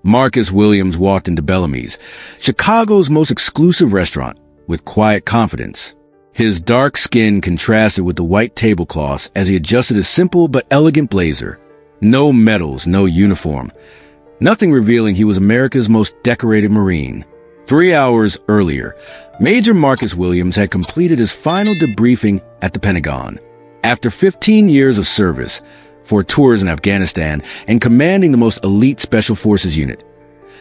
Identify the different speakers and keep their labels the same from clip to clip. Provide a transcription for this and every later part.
Speaker 1: Marcus Williams walked into Bellamy's, Chicago's most exclusive restaurant, with quiet confidence. His dark skin contrasted with the white tablecloths as he adjusted his simple but elegant blazer. No medals, no uniform. Nothing revealing he was America's most decorated Marine. 3 hours earlier, Major Marcus Williams had completed his final debriefing at the Pentagon. After 15 years of service, 4 tours in Afghanistan, and commanding the most elite Special Forces unit,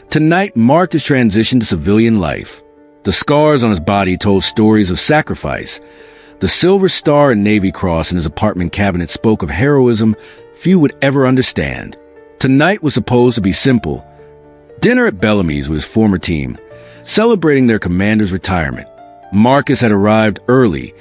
Speaker 1: tonight marked his transition to civilian life. The scars on his body told stories of sacrifice. The Silver Star and Navy Cross in his apartment cabinet spoke of heroism few would ever understand. Tonight was supposed to be simple. Dinner at Bellamy's with his former team, celebrating their commander's retirement. Marcus had arrived early,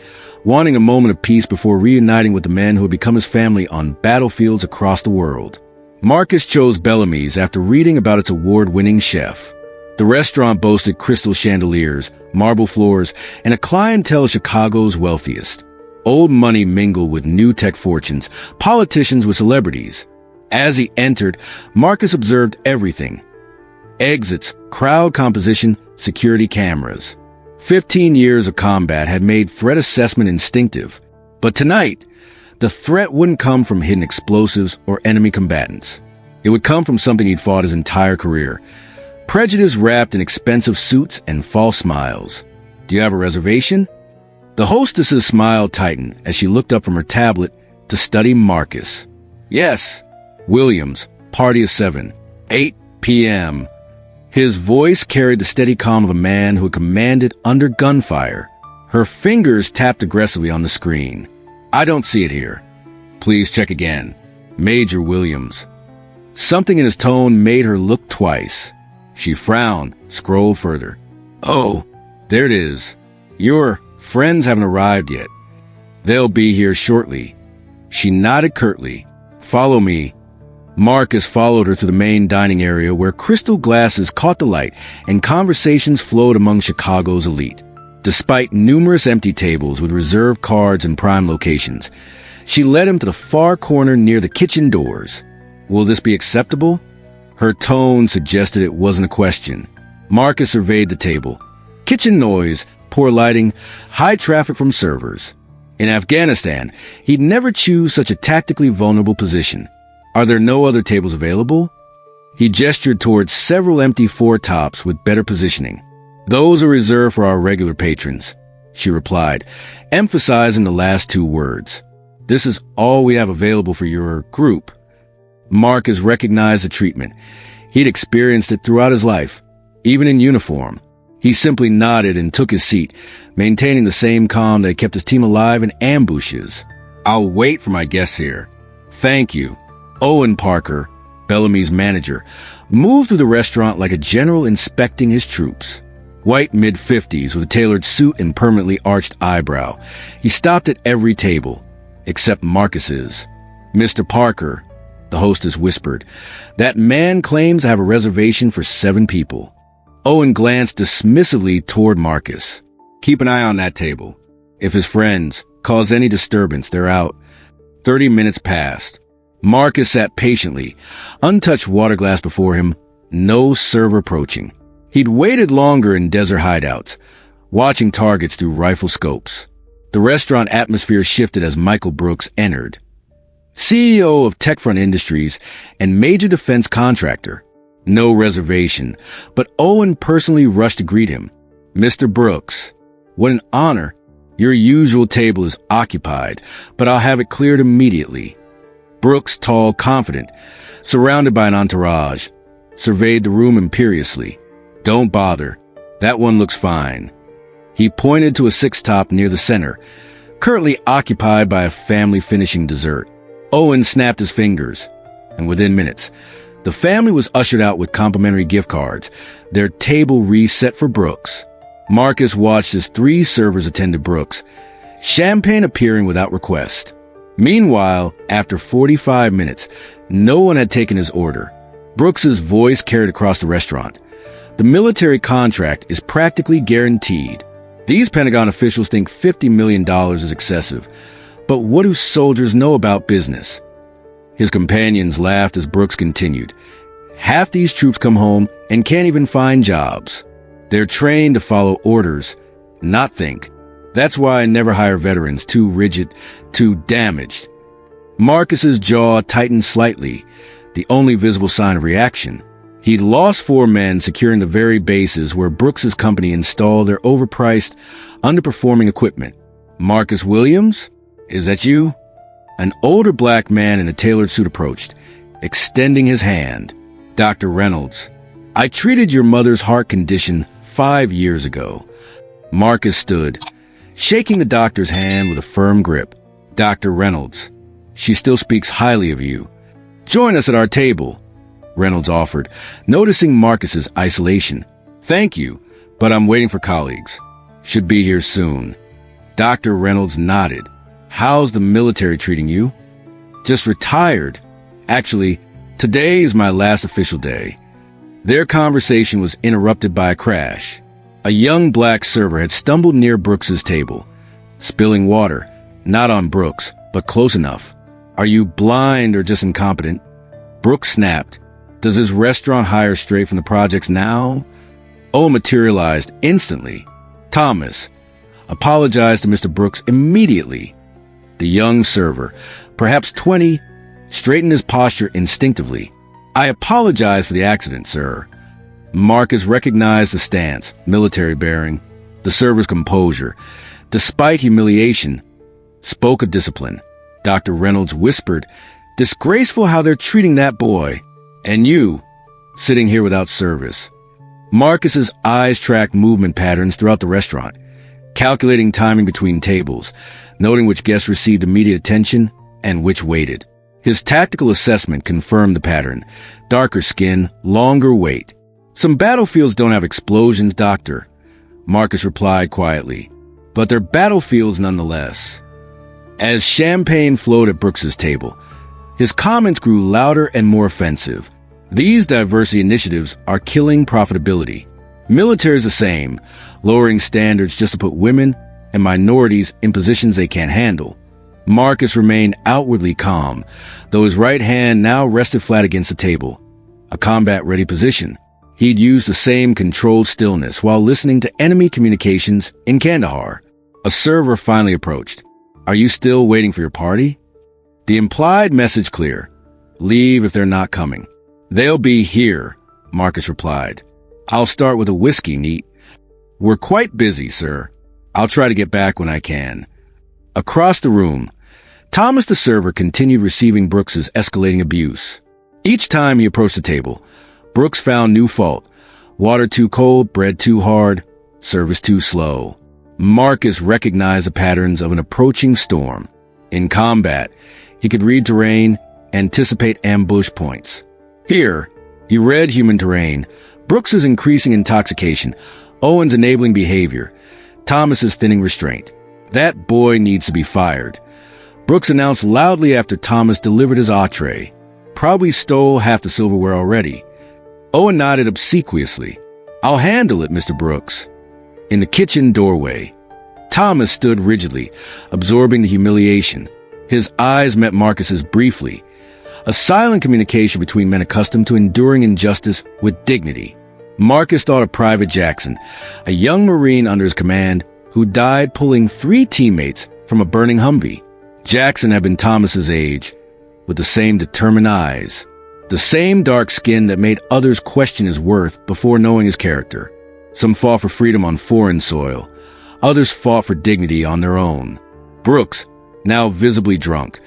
Speaker 1: wanting a moment of peace before reuniting with the men who had become his family on battlefields across the world. Marcus chose Bellamy's after reading about its award-winning chef. The restaurant boasted crystal chandeliers, marble floors, and a clientele Chicago's wealthiest. Old money mingled with new tech fortunes, politicians with celebrities. As he entered, Marcus observed everything. Exits, crowd composition, security cameras. 15 years of combat had made threat assessment instinctive. But tonight, the threat wouldn't come from hidden explosives or enemy combatants. It would come from something he'd fought his entire career. Prejudice wrapped in expensive suits and false smiles. "Do you have a reservation?" The hostess's smile tightened as she looked up from her tablet to study Marcus. "Yes, Williams, party of 7, 8 p.m. His voice carried the steady calm of a man who had commanded under gunfire. Her fingers tapped aggressively on the screen. "I don't see it here. Please check again. Major Williams." Something in his tone made her look twice. She frowned, scrolled further. "Oh, there it is. Your friends haven't arrived yet. They'll be here shortly." She nodded curtly. "Follow me." Marcus followed her to the main dining area where crystal glasses caught the light and conversations flowed among Chicago's elite. Despite numerous empty tables with reserved cards and prime locations, she led him to the far corner near the kitchen doors. "Will this be acceptable?" Her tone suggested it wasn't a question. Marcus surveyed the table. Kitchen noise, poor lighting, high traffic from servers. In Afghanistan, he'd never choose such a tactically vulnerable position. "Are there no other tables available?" He gestured towards several empty four-tops with better positioning. "Those are reserved for our regular patrons," she replied, emphasizing the last 2 words. "This is all we have available for your group." Marcus recognized the treatment. He'd experienced it throughout his life, even in uniform. He simply nodded and took his seat, maintaining the same calm that kept his team alive in ambushes. "I'll wait for my guests here." "Thank you." Owen Parker, Bellamy's manager, moved through the restaurant like a general inspecting his troops. White mid-50s with a tailored suit and permanently arched eyebrow. He stopped at every table, except Marcus's. "Mr. Parker," the hostess whispered, "that man claims to have a reservation for 7 people." Owen glanced dismissively toward Marcus. "Keep an eye on that table. If his friends cause any disturbance, they're out." 30 minutes passed. Marcus sat patiently, untouched water glass before him, no server approaching. He'd waited longer in desert hideouts, watching targets through rifle scopes. The restaurant atmosphere shifted as Michael Brooks entered. CEO of Techfront Industries and major defense contractor. No reservation, but Owen personally rushed to greet him. "Mr. Brooks, what an honor. Your usual table is occupied, but I'll have it cleared immediately." Brooks, tall, confident, surrounded by an entourage, surveyed the room imperiously. "Don't bother. That one looks fine." He pointed to a 6-top near the center, currently occupied by a family finishing dessert. Owen snapped his fingers, and within minutes, the family was ushered out with complimentary gift cards, their table reset for Brooks. Marcus watched as 3 servers attended Brooks, champagne appearing without request. Meanwhile, after 45 minutes, no one had taken his order. Brooks's voice carried across the restaurant. "The military contract is practically guaranteed. These Pentagon officials think $50 million is excessive. But what do soldiers know about business?" His companions laughed as Brooks continued. Half these troops come home and can't even find jobs. They're trained to follow orders, not think. That's why I never hire veterans, too rigid, too damaged. Marcus's jaw tightened slightly, the only visible sign of reaction. He'd lost 4 men securing the very bases where Brooks's company installed their overpriced, underperforming equipment. Marcus Williams? Is that you? An older black man in a tailored suit approached, extending his hand. Dr. Reynolds, I treated your mother's heart condition 5 years ago. Marcus stood, shaking the doctor's hand with a firm grip. Dr. Reynolds, she still speaks highly of you. Join us at our table, Reynolds offered, noticing Marcus's isolation. Thank you, but I'm waiting for colleagues. Should be here soon. Dr. Reynolds nodded. How's the military treating you? Just retired. Actually, today is my last official day. Their conversation was interrupted by a crash. A young black server had stumbled near Brooks's table, spilling water, not on Brooks, but close enough. Are you blind or just incompetent? Brooks snapped. Does his restaurant hire straight from the projects now? Owen materialized instantly. Thomas, apologize to Mr. Brooks immediately. The young server, perhaps 20, straightened his posture instinctively. I apologize for the accident, sir. Marcus recognized the stance, military bearing, the server's composure. Despite humiliation, spoke of discipline. Dr. Reynolds whispered, disgraceful how they're treating that boy. And you, sitting here without service. Marcus's eyes tracked movement patterns throughout the restaurant, calculating timing between tables, noting which guests received immediate attention and which waited. His tactical assessment confirmed the pattern. Darker skin, longer wait. Some battlefields don't have explosions, doctor, Marcus replied quietly, but they're battlefields nonetheless. As champagne flowed at Brooks's table, his comments grew louder and more offensive. These diversity initiatives are killing profitability. Military's the same, lowering standards just to put women and minorities in positions they can't handle. Marcus remained outwardly calm, though his right hand now rested flat against the table, a combat-ready position. He'd used the same controlled stillness while listening to enemy communications in Kandahar. A server finally approached. Are you still waiting for your party? The implied message clear. Leave if they're not coming. They'll be here, Marcus replied. I'll start with a whiskey, neat. We're quite busy, sir. I'll try to get back when I can. Across the room, Thomas the server continued receiving Brooks's escalating abuse. Each time he approached the table, Brooks found new fault. Water too cold, bread too hard, service too slow. Marcus recognized the patterns of an approaching storm. In combat, he could read terrain, anticipate ambush points. Here, he read human terrain, Brooks's increasing intoxication, Owen's enabling behavior, Thomas's thinning restraint. That boy needs to be fired. Brooks announced loudly after Thomas delivered his entree. Probably stole half the silverware already. Owen nodded obsequiously. I'll handle it, Mr. Brooks. In the kitchen doorway, Thomas stood rigidly, absorbing the humiliation. His eyes met Marcus's briefly, a silent communication between men accustomed to enduring injustice with dignity. Marcus thought of Private Jackson, a young Marine under his command who died pulling 3 teammates from a burning Humvee. Jackson had been Thomas's age, with the same determined eyes, the same dark skin that made others question his worth before knowing his character. Some fought for freedom on foreign soil, others fought for dignity on their own. Brooks, now visibly drunk,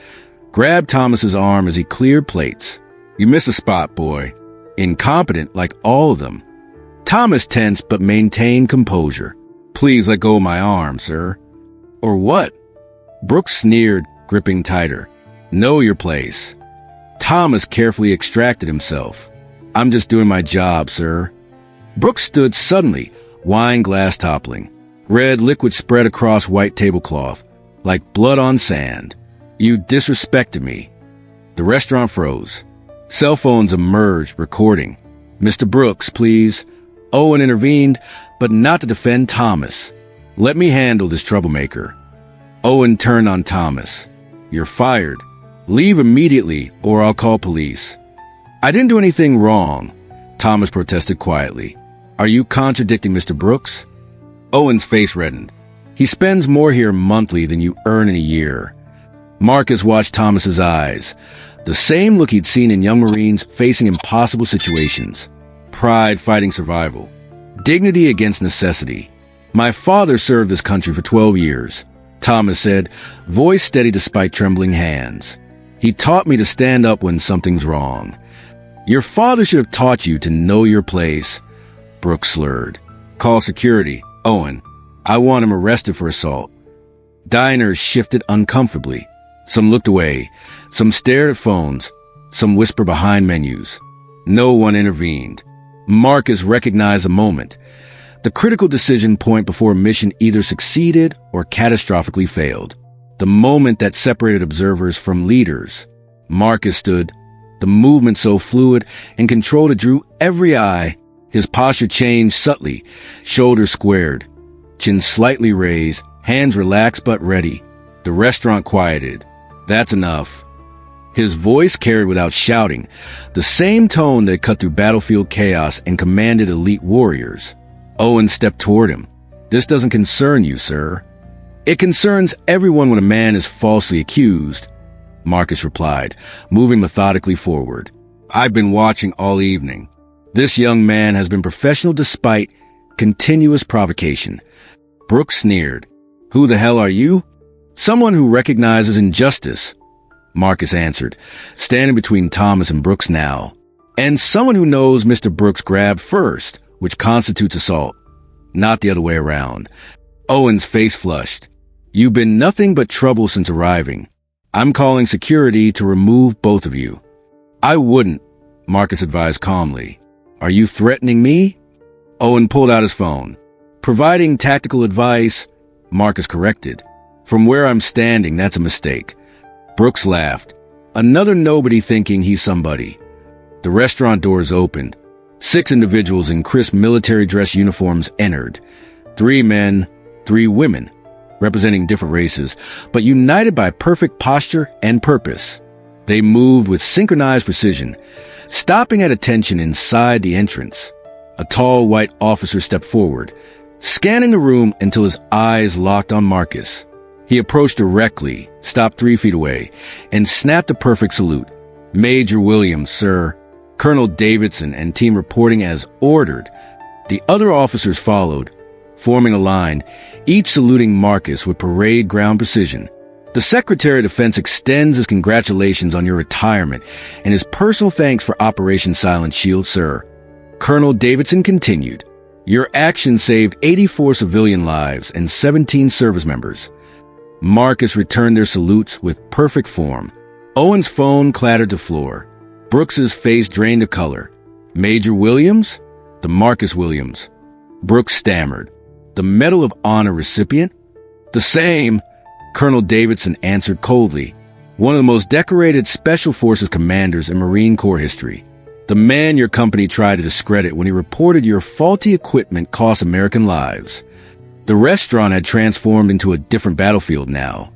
Speaker 1: grabbed Thomas's arm as he cleared plates. You missed a spot, boy. Incompetent like all of them. Thomas tensed but maintained composure. Please let go of my arm, sir. Or what? Brooks sneered, gripping tighter. Know your place. Thomas carefully extracted himself. I'm just doing my job, sir. Brooks stood suddenly, wine glass toppling. Red liquid spread across white tablecloth, like blood on sand. You disrespected me. The restaurant froze. Cell phones emerged, recording. Mr. Brooks, please. Owen intervened, but not to defend Thomas. Let me handle this troublemaker. Owen turned on Thomas. You're fired. Leave immediately, or I'll call police. I didn't do anything wrong, Thomas protested quietly. Are you contradicting Mr. Brooks? Owen's face reddened. He spends more here monthly than you earn in a year. Marcus watched Thomas's eyes, the same look he'd seen in young Marines facing impossible situations. Pride fighting survival. Dignity against necessity. My father served this country for 12 years, Thomas said, voice steady despite trembling hands. He taught me to stand up when something's wrong. Your father should have taught you to know your place. Brooks slurred. Call security. Owen, I want him arrested for assault. Diners shifted uncomfortably. Some looked away. Some stared at phones. Some whispered behind menus. No one intervened. Marcus recognized a moment. The critical decision point before a mission either succeeded or catastrophically failed. The moment that separated observers from leaders. Marcus stood, the movement so fluid and controlled it drew every eye. His posture changed subtly, shoulders squared, chin slightly raised, hands relaxed but ready. The restaurant quieted. That's enough. His voice carried without shouting, the same tone that cut through battlefield chaos and commanded elite warriors. Owen stepped toward him. This doesn't concern you, sir. It concerns everyone when a man is falsely accused, Marcus replied, moving methodically forward. I've been watching all evening. This young man has been professional despite continuous provocation. Brooks sneered. Who the hell are you? Someone who recognizes injustice, Marcus answered, standing between Thomas and Brooks now. And someone who knows Mr. Brooks grabbed first, which constitutes assault, not the other way around. Owen's face flushed. You've been nothing but trouble since arriving. I'm calling security to remove both of you. I wouldn't, Marcus advised calmly. Are you threatening me? Owen pulled out his phone. Providing tactical advice, Marcus corrected. From where I'm standing, that's a mistake. Brooks laughed. Another nobody thinking he's somebody. The restaurant doors opened. 6 individuals in crisp military dress uniforms entered. 3 men, 3 women, representing different races, but united by perfect posture and purpose. They moved with synchronized precision, stopping at attention inside the entrance. A tall white officer stepped forward, scanning the room until his eyes locked on Marcus. He approached directly, stopped 3 feet away, and snapped a perfect salute. Major Williams, sir. Colonel Davidson and team reporting as ordered. The other officers followed, forming a line, each saluting Marcus with parade ground precision. The Secretary of Defense extends his congratulations on your retirement and his personal thanks for Operation Silent Shield, sir. Colonel Davidson continued. Your action saved 84 civilian lives and 17 service members. Marcus returned their salutes with perfect form. Owen's phone clattered to the floor. Brooks's face drained of color. Major Williams? The Marcus Williams. Brooks stammered. The Medal of Honor recipient? The same, Colonel Davidson answered coldly. One of the most decorated Special Forces commanders in Marine Corps history. The man your company tried to discredit when he reported your faulty equipment cost American lives. The restaurant had transformed into a different battlefield now.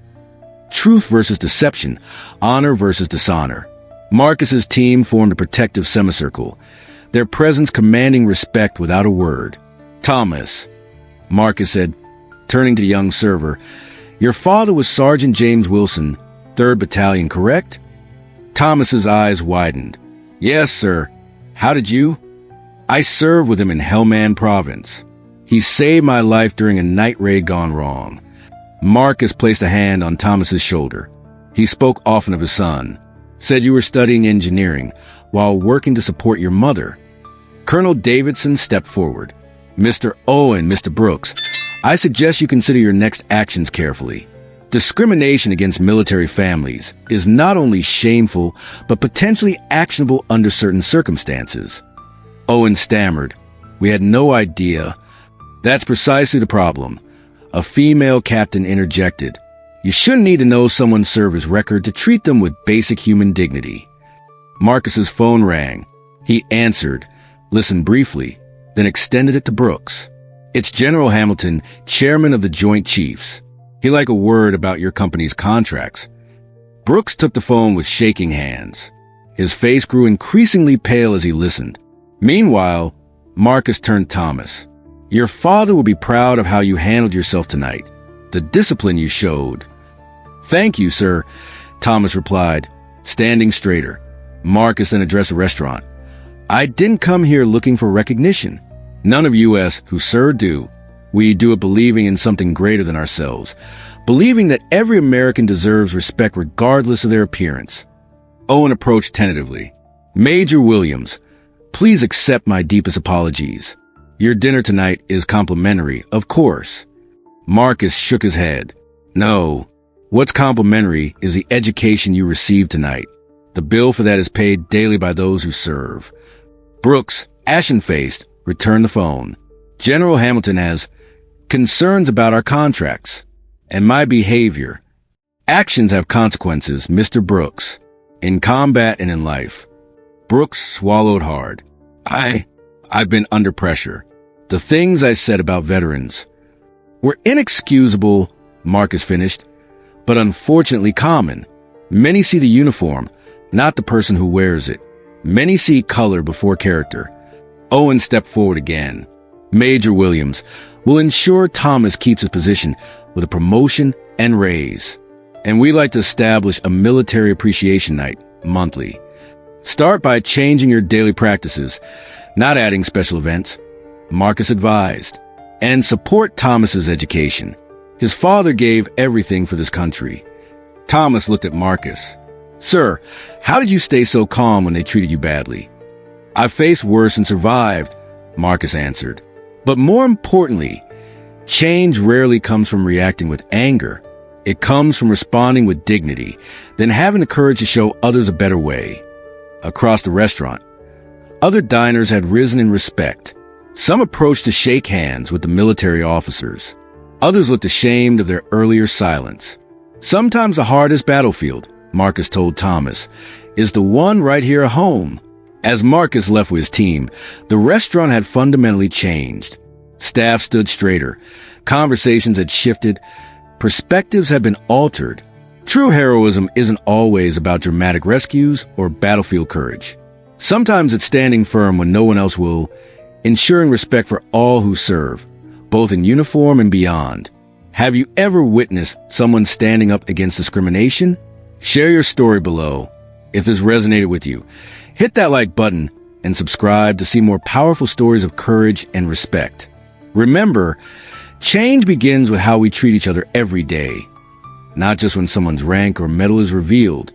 Speaker 1: Truth versus deception, honor versus dishonor. Marcus's team formed a protective semicircle, their presence commanding respect without a word. Thomas, Marcus said, turning to the young server, your father was Sergeant James Wilson, 3rd Battalion, correct? Thomas's eyes widened. Yes, sir. How did you? I served with him in Helmand Province. He saved my life during a night raid gone wrong. Marcus placed a hand on Thomas's shoulder. He spoke often of his son. Said you were studying engineering while working to support your mother. Colonel Davidson stepped forward. Mr. Owen, Mr. Brooks, I suggest you consider your next actions carefully. Discrimination against military families is not only shameful, but potentially actionable under certain circumstances. Owen stammered. We had no idea. That's precisely the problem. A female captain interjected. You shouldn't need to know someone's service record to treat them with basic human dignity. Marcus's phone rang. He answered, listened briefly, then extended it to Brooks. It's General Hamilton, chairman of the Joint Chiefs. He'd like a word about your company's contracts. Brooks took the phone with shaking hands. His face grew increasingly pale as he listened. Meanwhile, Marcus turned to Thomas. Your father will be proud of how you handled yourself tonight. The discipline you showed. Thank you, sir, Thomas replied, standing straighter. Marcus then addressed the restaurant. I didn't come here looking for recognition. None of us who, sir, do. We do it believing in something greater than ourselves, believing that every American deserves respect regardless of their appearance. Owen approached tentatively. Major Williams, please accept my deepest apologies. Your dinner tonight is complimentary, of course. Marcus shook his head. No, what's complimentary is the education you received tonight. The bill for that is paid daily by those who serve. Brooks, ashen-faced, returned the phone. General Hamilton has concerns about our contracts and my behavior. Actions have consequences, Mr. Brooks, in combat and in life. Brooks swallowed hard. I've been under pressure. The things I said about veterans were inexcusable, Marcus finished, but unfortunately common. Many see the uniform, not the person who wears it. Many see color before character. Owen stepped forward again. Major Williams will ensure Thomas keeps his position with a promotion and raise. And we like to establish a military appreciation night monthly. Start by changing your daily practices, not adding special events, Marcus advised. And support Thomas's education. His father gave everything for this country. Thomas looked at Marcus. Sir, how did you stay so calm when they treated you badly? I faced worse and survived, Marcus answered. But more importantly, change rarely comes from reacting with anger. It comes from responding with dignity, then having the courage to show others a better way. Across the restaurant, other diners had risen in respect. Some approached to shake hands with the military officers. Others looked ashamed of their earlier silence. Sometimes the hardest battlefield, Marcus told Thomas, is the one right here at home. As Marcus left with his team, the restaurant had fundamentally changed. Staff stood straighter. Conversations had shifted. Perspectives had been altered. True heroism isn't always about dramatic rescues or battlefield courage. Sometimes it's standing firm when no one else will, ensuring respect for all who serve, both in uniform and beyond. Have you ever witnessed someone standing up against discrimination? Share your story below. If this resonated with you, hit that like button and subscribe to see more powerful stories of courage and respect. Remember, change begins with how we treat each other every day, not just when someone's rank or medal is revealed.